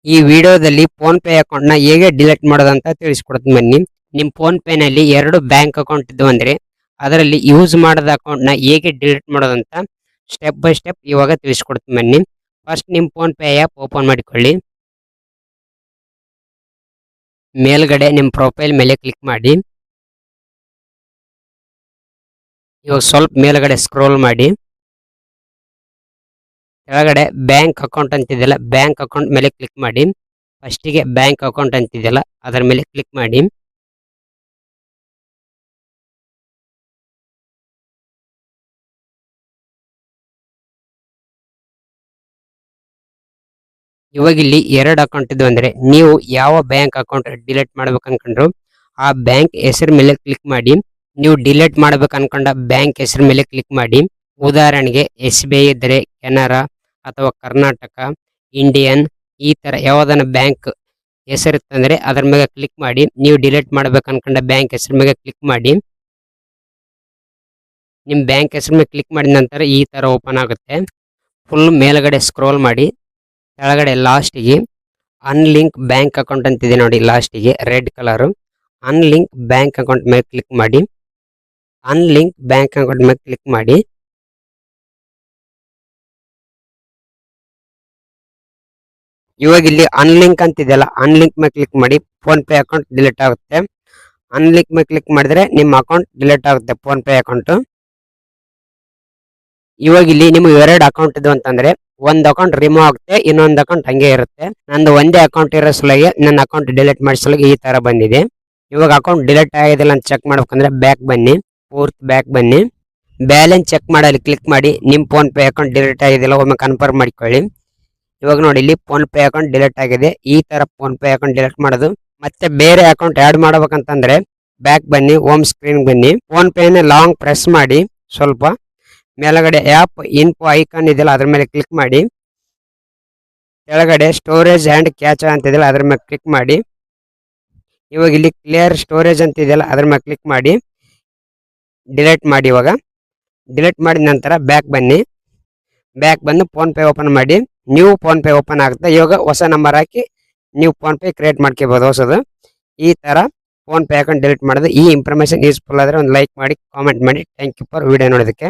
ಈ ವಿಡಿಯೋದಲ್ಲಿ phone pay account ನ ಹೇಗೆ ಡಿಲೀಟ್ ಮಾಡೋದಂತ ತಿಳಿಸ್ಕೊಡ್ತೀನಿ ಬನ್ನಿ. ನಿಮ್ ಫೋನ್ ಪೇ ನಲ್ಲಿ ಎರಡು ಬ್ಯಾಂಕ್ ಅಕೌಂಟ್ ಇದ್ದು ಅಂದ್ರೆ ಅದರಲ್ಲಿ ಯೂಸ್ ಮಾಡದ ಅಕೌಂಟ್ ನ ಹೇಗೆ ಡಿಲೀಟ್ ಮಾಡೋದಂತ ಸ್ಟೆಪ್ ಬೈ ಸ್ಟೆಪ್ ಇವಾಗ ತಿಳಿಸ್ಕೊಡ್ತೀನಿ ಬನ್ನಿ. ಫಸ್ಟ್ ನಿಮ್ ಫೋನ್ ಪೇ ಆ್ಯಪ್ ಓಪನ್ ಮಾಡಿಕೊಳ್ಳಿ. ಮೇಲ್ಗಡೆ ನಿಮ್ ಪ್ರೊಫೈಲ್ ಮೇಲೆ ಕ್ಲಿಕ್ ಮಾಡಿ. ಇವಾಗ ಸ್ವಲ್ಪ ಮೇಲ್ಗಡೆ ಸ್ಕ್ರೋಲ್ ಮಾಡಿ. ಕೆಳಗಡೆ ಬ್ಯಾಂಕ್ ಅಕೌಂಟ್ ಅಂತಿದೆಯಲ್ಲ, ಬ್ಯಾಂಕ್ ಅಕೌಂಟ್ ಮೇಲೆ ಕ್ಲಿಕ್ ಮಾಡಿ. ಫಸ್ಟಿಗೆ ಬ್ಯಾಂಕ್ ಅಕೌಂಟ್ ಅಂತಿದೆಯಲ್ಲ ಅದರ ಮೇಲೆ ಕ್ಲಿಕ್ ಮಾಡಿ. ಇವಾಗ ಇಲ್ಲಿ ಎರಡು ಅಕೌಂಟ್ ಇದ್ದು ಅಂದ್ರೆ ನೀವು ಯಾವ ಬ್ಯಾಂಕ್ ಅಕೌಂಟ್ ಡಿಲೀಟ್ ಮಾಡ್ಬೇಕು ಅನ್ಕೊಂಡ್ರು ಆ ಬ್ಯಾಂಕ್ ಹೆಸರು ಮೇಲೆ ಕ್ಲಿಕ್ ಮಾಡಿ. ನೀವು ಡಿಲೀಟ್ ಮಾಡ್ಬೇಕು ಅನ್ಕೊಂಡ ಬ್ಯಾಂಕ್ ಹೆಸರು ಮೇಲೆ ಕ್ಲಿಕ್ ಮಾಡಿ. ಉದಾಹರಣೆಗೆ SBI ಇದ್ದರೆ ಕೆನರಾ ಅಥವಾ ಕರ್ನಾಟಕ, ಇಂಡಿಯನ್, ಈ ತರ ಯಾವ್ದನ್ನ ಬ್ಯಾಂಕ್ ಹೆಸರಿತ್ತಂದ್ರೆ ಅದ್ರ ಮೇಲೆ ಕ್ಲಿಕ್ ಮಾಡಿ. ನೀವು ಡಿಲೀಟ್ ಮಾಡ್ಬೇಕು ಅನ್ಕೊಂಡ ಬ್ಯಾಂಕ್ ಹೆಸರು ಮೇಲೆ ಕ್ಲಿಕ್ ಮಾಡಿ. ನಿಮ್ ಬ್ಯಾಂಕ್ ಹೆಸರು ಮೇಲೆ ಕ್ಲಿಕ್ ಮಾಡಿದ ನಂತರ ಈ ತರ ಓಪನ್ ಆಗುತ್ತೆ. ಫುಲ್ ಮೇಲ್ಗಡೆ ಸ್ಕ್ರೋಲ್ ಮಾಡಿ. ಕೆಳಗಡೆ ಲಾಸ್ಟಿಗೆ ಅನ್ಲಿಂಕ್ ಬ್ಯಾಂಕ್ ಅಕೌಂಟ್ ಅಂತಿದೆ ನೋಡಿ, ಲಾಸ್ಟಿಗೆ red colour unlink bank account ಮೇಲೆ ಕ್ಲಿಕ್ ಮಾಡಿ. ಅನ್ಲಿಂಕ್ ಬ್ಯಾಂಕ್ ಅಕೌಂಟ್ ಮೇಲೆ ಕ್ಲಿಕ್ ಮಾಡಿ. ಇವಾಗ ಇಲ್ಲಿ ಅನ್ಲಿಂಕ್ ಅಂತಿದೆಯಲ್ಲ, ಅನ್ಲಿಂಕ್ ಮೇಲೆ ಕ್ಲಿಕ್ ಮಾಡಿ. ಫೋನ್ ಪೇ ಅಕೌಂಟ್ ಡಿಲೀಟ್ ಆಗುತ್ತೆ. ಅನ್ಲಿಂಕ್ ಮೇಲೆ ಕ್ಲಿಕ್ ಮಾಡಿದ್ರೆ ನಿಮ್ಮ ಅಕೌಂಟ್ ಡಿಲೀಟ್ ಆಗುತ್ತೆ, ಫೋನ್ ಪೇ ಅಕೌಂಟ್. ಇವಾಗ ಇಲ್ಲಿ ನಿಮ್ಗೆ ಎರಡು ಅಕೌಂಟ್ ಇದು ಅಂತಂದ್ರೆ ಒಂದ್ ಅಕೌಂಟ್ ರಿಮೂವ್ ಆಗುತ್ತೆ, ಇನ್ನೊಂದು ಅಕೌಂಟ್ ಹಂಗೆ ಇರುತ್ತೆ. ನಂದು ಒಂದೇ ಅಕೌಂಟ್ ಇರೋ ಸಲುವಾಗಿ ನನ್ನ ಅಕೌಂಟ್ ಡಿಲೀಟ್ ಮಾಡಿಸಲು ಈ ತರ ಬಂದಿದೆ. ಇವಾಗ ಅಕೌಂಟ್ ಡಿಲೀಟ್ ಆಗಿದಿಲ್ಲ ಅಂತ ಚೆಕ್ ಮಾಡ್ಬೇಕಂದ್ರೆ ಬ್ಯಾಕ್ ಬನ್ನಿ, ಪೂರ್ತಿ ಬ್ಯಾಕ್ ಬನ್ನಿ. ಬ್ಯಾಲೆನ್ಸ್ ಚೆಕ್ ಮಾಡಲಿ ಕ್ಲಿಕ್ ಮಾಡಿ. ನಿಮ್ ಫೋನ್ ಪೇ ಅಕೌಂಟ್ ಡಿಲೀಟ್ ಆಗಿದಿಲ್ಲ ಒಮ್ಮೆ ಕನ್ಫರ್ಮ್ ಮಾಡ್ಕೊಳ್ಳಿ. ಇವಾಗ ನೋಡಿ ಇಲ್ಲಿ ಫೋನ್ ಪೇ ಅಕೌಂಟ್ ಡಿಲೀಟ್ ಆಗಿದೆ. ಈ ತರ ಫೋನ್ ಪೇ ಅಕೌಂಟ್ ಡಿಲೀಟ್ ಮಾಡೋದು. ಮತ್ತೆ ಬೇರೆ ಅಕೌಂಟ್ ಆಡ್ ಮಾಡ್ಬೇಕಂತಂದ್ರೆ ಬ್ಯಾಕ್ ಬನ್ನಿ, ಹೋಮ್ ಸ್ಕ್ರೀನ್ ಬನ್ನಿ. ಫೋನ್ ಪೇ ನ ಲಾಂಗ್ ಪ್ರೆಸ್ ಮಾಡಿ. ಸ್ವಲ್ಪ ಮೇಲ್ಗಡೆ ಆ್ಯಪ್ ಇನ್ಫೋ ಐಕಾನ್ ಇದೆಯಲ್ಲ ಅದ್ರ ಮೇಲೆ ಕ್ಲಿಕ್ ಮಾಡಿ. ಕೆಳಗಡೆ ಸ್ಟೋರೇಜ್ ಆ್ಯಂಡ್ ಕ್ಯಾಚ್ ಅಂತಿದೆಯಲ್ಲ ಅದ್ರ ಮೇಲೆ ಕ್ಲಿಕ್ ಮಾಡಿ. ಇವಾಗ ಇಲ್ಲಿ ಕ್ಲಿಯರ್ ಸ್ಟೋರೇಜ್ ಅಂತಿದೆಯಲ್ಲ ಅದ್ರ ಮೇಲೆ ಕ್ಲಿಕ್ ಮಾಡಿ. ಡಿಲೀಟ್ ಮಾಡಿ. ಇವಾಗ ಡಿಲೀಟ್ ಮಾಡಿದ ನಂತರ ಬ್ಯಾಕ್ ಬನ್ನಿ. ಬ್ಯಾಕ್ ಬಂದು ಫೋನ್ ಪೇ ಓಪನ್ ಮಾಡಿ. ನೀವು ಫೋನ್ ಪೇ ಓಪನ್ ಆಗುತ್ತೆ. ಇವಾಗ ಹೊಸ ನಂಬರ್ ಹಾಕಿ ನೀವು ಫೋನ್ ಪೇ ಕ್ರಿಯೇಟ್ ಮಾಡ್ಕೋಬಹುದು ಹೊಸದು. ಈ ತರ ಫೋನ್ ಪೇ ಅಕೌಂಟ್ ಡಿಲೀಟ್ ಮಾಡೋದು. ಈ ಇನ್ಫಾರ್ಮೇಶನ್ ಯೂಸ್ಫುಲ್ ಆದ್ರೆ ಒಂದು ಲೈಕ್ ಮಾಡಿ, ಕಾಮೆಂಟ್ ಮಾಡಿ. ಥ್ಯಾಂಕ್ ಯು ಫಾರ್ ವಿಡಿಯೋ ನೋಡೋದಕ್ಕೆ.